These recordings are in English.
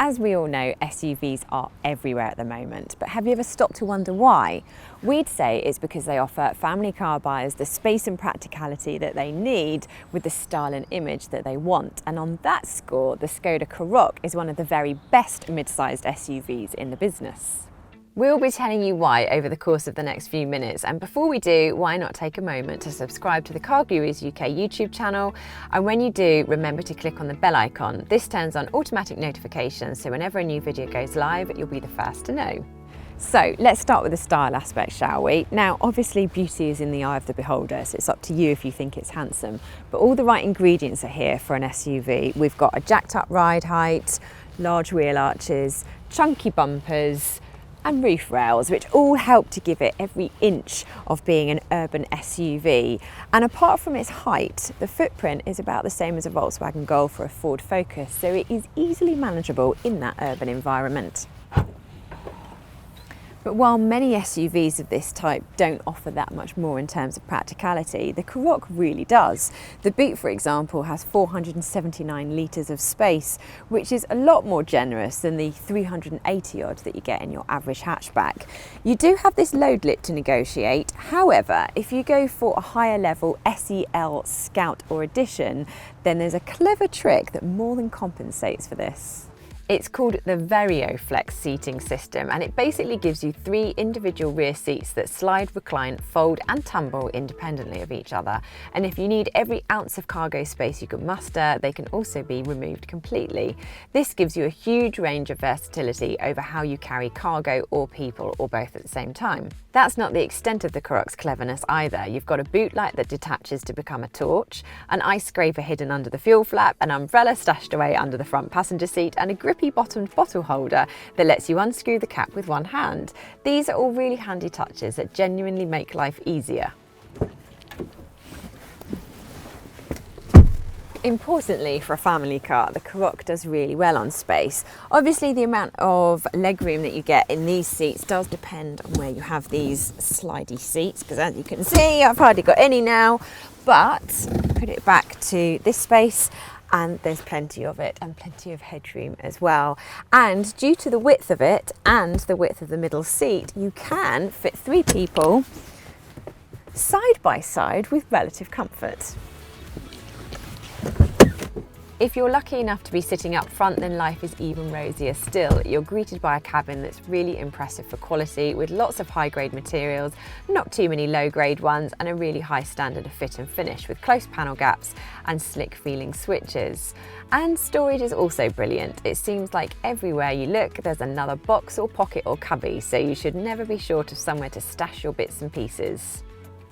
As we all know, SUVs are everywhere at the moment, but have you ever stopped to wonder why? We'd say it's because they offer family car buyers the space and practicality that they need with the style and image that they want. And on that score, the Skoda Karoq is one of the very best mid-sized SUVs in the business. We'll be telling you why over the course of the next few minutes, and before we do, why not take a moment to subscribe to the Car Gurus UK YouTube channel, and when you do, remember to click on the bell icon. This turns on automatic notifications, so whenever a new video goes live, you'll be the first to know. So let's start with the style aspect, shall we? Now, obviously beauty is in the eye of the beholder, so it's up to you if you think it's handsome, but all the right ingredients are here for an SUV. We've got a jacked up ride height, large wheel arches, chunky bumpers, and roof rails, which all help to give it every inch of being an urban SUV. And apart from its height, the footprint is about the same as a Volkswagen Golf or a Ford Focus, so it is easily manageable in that urban environment. But while many SUVs of this type don't offer that much more in terms of practicality, the Karoq really does. The boot, for example, has 479 litres of space, which is a lot more generous than the 380 odd that you get in your average hatchback. You do have this load lip to negotiate. However, if you go for a higher level SEL, Scout or Edition, then there's a clever trick that more than compensates for this. It's called the VarioFlex seating system, and it basically gives you 3 individual rear seats that slide, recline, fold and tumble independently of each other. And if you need every ounce of cargo space you can muster, they can also be removed completely. This gives you a huge range of versatility over how you carry cargo or people, or both at the same time. That's not the extent of the Karoq's cleverness either. You've got a boot light that detaches to become a torch, an ice scraper hidden under the fuel flap, an umbrella stashed away under the front passenger seat, and a grippy bottomed bottle holder that lets you unscrew the cap with one hand. These are all really handy touches that genuinely make life easier. Importantly, for a family car, the Karoq does really well on space. Obviously, the amount of legroom that you get in these seats does depend on where you have these slidey seats, because as you can see, I've hardly got any now, but put it back to this space and there's plenty of it and plenty of headroom as well. And due to the width of it and the width of the middle seat, you can fit 3 people side by side with relative comfort. If you're lucky enough to be sitting up front, then life is even rosier still. You're greeted by a cabin that's really impressive for quality, with lots of high-grade materials, not too many low-grade ones, and a really high standard of fit and finish with close panel gaps and slick-feeling switches. And storage is also brilliant. It seems like everywhere you look, there's another box or pocket or cubby, so you should never be short of somewhere to stash your bits and pieces.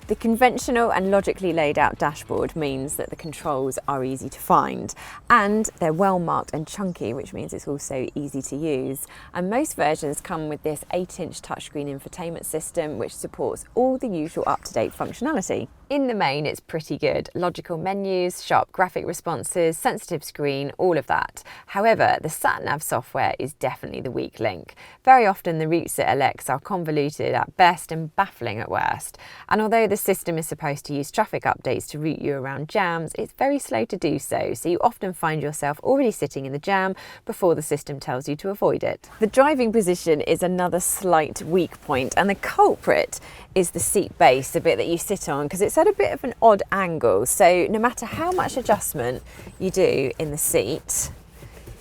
The conventional and logically laid out dashboard means that the controls are easy to find, and they're well marked and chunky, which means it's also easy to use. And most versions come with this 8-inch touchscreen infotainment system, which supports all the usual up-to-date functionality. In the main, it's pretty good. Logical menus, sharp graphic responses, sensitive screen, all of that. However, the sat-nav software is definitely the weak link. Very often the routes it elects are convoluted at best and baffling at worst. And although the system is supposed to use traffic updates to route you around jams, it's very slow to do so, so you often find yourself already sitting in the jam before the system tells you to avoid it. The driving position is another slight weak point, and the culprit is the seat base, the bit that you sit on, because it's at a bit of an odd angle, so no matter how much adjustment you do in the seat,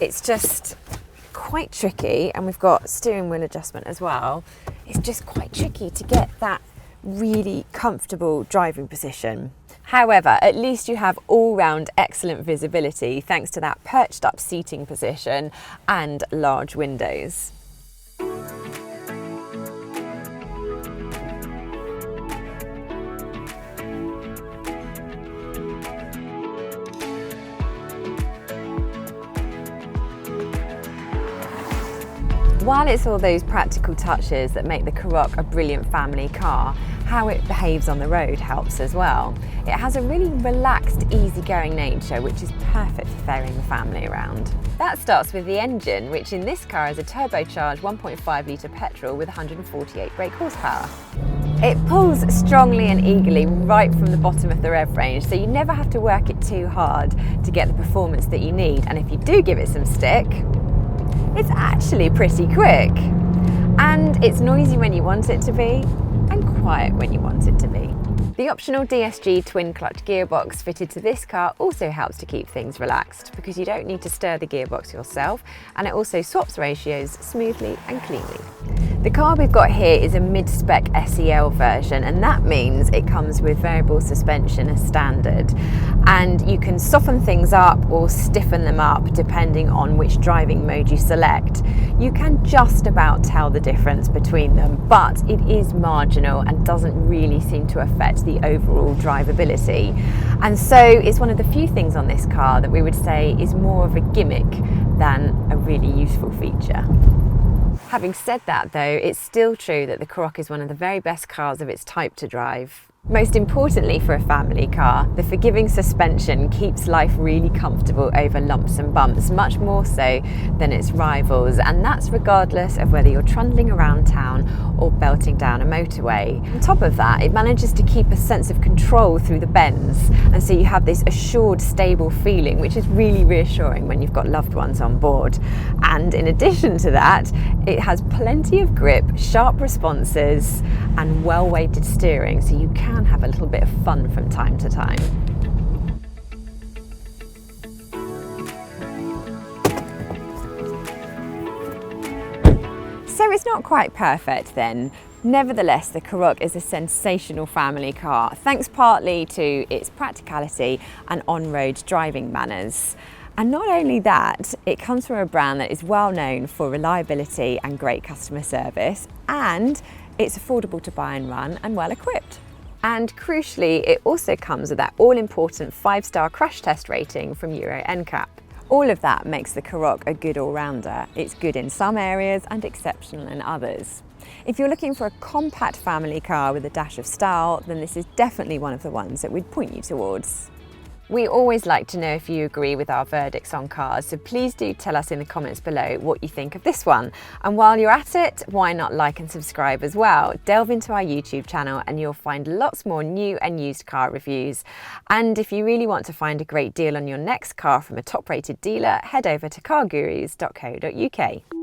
it's just quite tricky. And we've got steering wheel adjustment as well. It's just quite tricky to get that really comfortable driving position. However, at least you have all-round excellent visibility thanks to that perched up seating position and large windows. While it's all those practical touches that make the Karoq a brilliant family car, how it behaves on the road helps as well. It has a really relaxed, easygoing nature, which is perfect for ferrying the family around. That starts with the engine, which in this car is a turbocharged 1.5 litre petrol with 148 brake horsepower. It pulls strongly and eagerly right from the bottom of the rev range, so you never have to work it too hard to get the performance that you need. And if you do give it some stick, It's actually pretty quick, and it's noisy when you want it to be, and quiet when you want it to be. The optional DSG twin clutch gearbox fitted to this car also helps to keep things relaxed because you don't need to stir the gearbox yourself, and it also swaps ratios smoothly and cleanly. The car we've got here is a mid-spec SEL version, and that means it comes with variable suspension as standard, and you can soften things up or stiffen them up depending on which driving mode you select. You can just about tell the difference between them, but it is marginal and doesn't really seem to affect the overall drivability. And so it's one of the few things on this car that we would say is more of a gimmick than a really useful feature. Having said that though, it's still true that the Karoq is one of the very best cars of its type to drive. Most importantly for a family car, the forgiving suspension keeps life really comfortable over lumps and bumps, much more so than its rivals, and that's regardless of whether you're trundling around town or belting down a motorway. On top of that, it manages to keep a sense of control through the bends, and so you have this assured, stable feeling, which is really reassuring when you've got loved ones on board. And in addition to that, it has plenty of grip, sharp responses, and well-weighted steering, so you can have a little bit of fun from time to time. So it's not quite perfect then. Nevertheless, the Karoq is a sensational family car, thanks partly to its practicality and on-road driving manners. And not only that, it comes from a brand that is well known for reliability and great customer service, and it's affordable to buy and run and well equipped. And crucially, it also comes with that all-important 5-star crash test rating from Euro NCAP. All of that makes the Karoq a good all-rounder. It's good in some areas and exceptional in others. If you're looking for a compact family car with a dash of style, then this is definitely one of the ones that we'd point you towards. We always like to know if you agree with our verdicts on cars, so please do tell us in the comments below what you think of this one. And while you're at it, why not like and subscribe as well? Delve into our YouTube channel and you'll find lots more new and used car reviews. And if you really want to find a great deal on your next car from a top-rated dealer, head over to cargurus.co.uk.